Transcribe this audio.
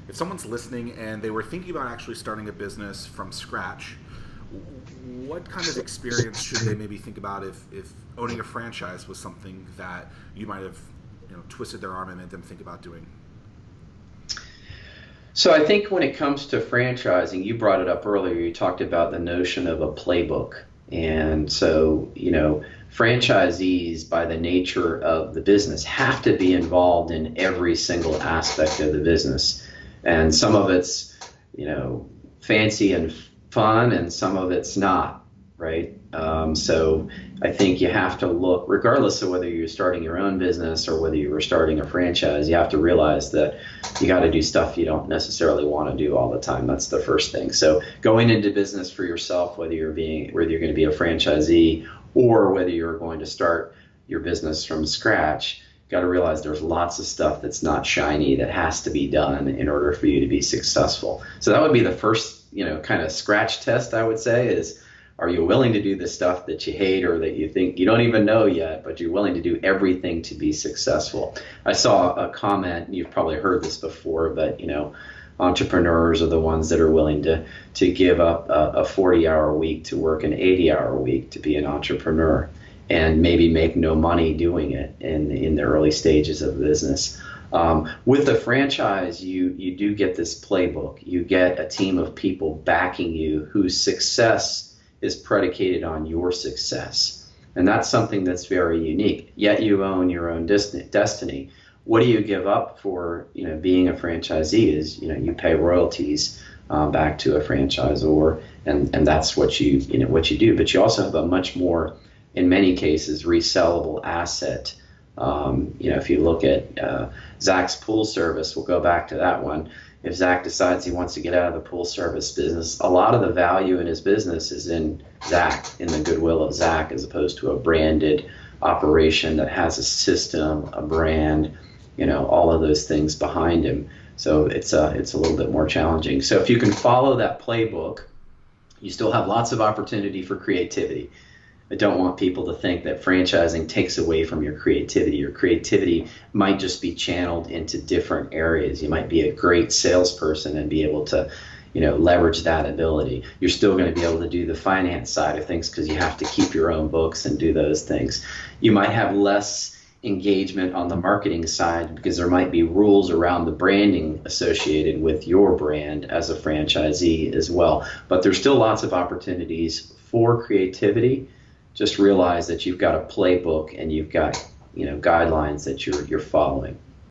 if someone's listening and they were thinking about actually starting a business from scratch, what kind of experience should they maybe think about if owning a franchise was something that you might have, twisted their arm and made them think about doing? So I think when it comes to franchising, you brought it up earlier, you talked about the notion of a playbook. And so, franchisees, by the nature of the business, have to be involved in every single aspect of the business. And some of it's, fancy and fun, and some of it's not, right? So I think you have to look, regardless of whether you're starting your own business or whether you were starting a franchise, you have to realize that you got to do stuff you don't necessarily want to do all the time. That's the first thing. So going into business for yourself, whether you're going to be a franchisee or whether you're going to start your business from scratch, you got to realize there's lots of stuff that's not shiny that has to be done in order for you to be successful. So that would be the first, kind of scratch test, I would say, is, are you willing to do the stuff that you hate or that you think you don't even know yet, but you're willing to do everything to be successful? I saw a comment, you've probably heard this before, but entrepreneurs are the ones that are willing to give up a 40-hour week to work an 80-hour week to be an entrepreneur and maybe make no money doing it in the early stages of the business. With a franchise, you do get this playbook. You get a team of people backing you whose success is predicated on your success. And that's something that's very unique. Yet you own your own destiny. What do you give up for, being a franchisee is, you pay royalties back to a franchisor, and that's what you do. But you also have a much more, in many cases, resellable asset. If you look at Zach's pool service, we'll go back to that one. If Zach decides he wants to get out of the pool service business, a lot of the value in his business is in Zach, in the goodwill of Zach, as opposed to a branded operation that has a system, a brand, all of those things behind him. So it's a little bit more challenging. So if you can follow that playbook, you still have lots of opportunity for creativity. I don't want people to think that franchising takes away from your creativity. Your creativity might just be channeled into different areas. You might be a great salesperson and be able to, leverage that ability. You're still going to be able to do the finance side of things because you have to keep your own books and do those things. You might have less engagement on the marketing side because there might be rules around the branding associated with your brand as a franchisee as well. But there's still lots of opportunities for creativity. Just realize that you've got a playbook and you've got, guidelines that you're following.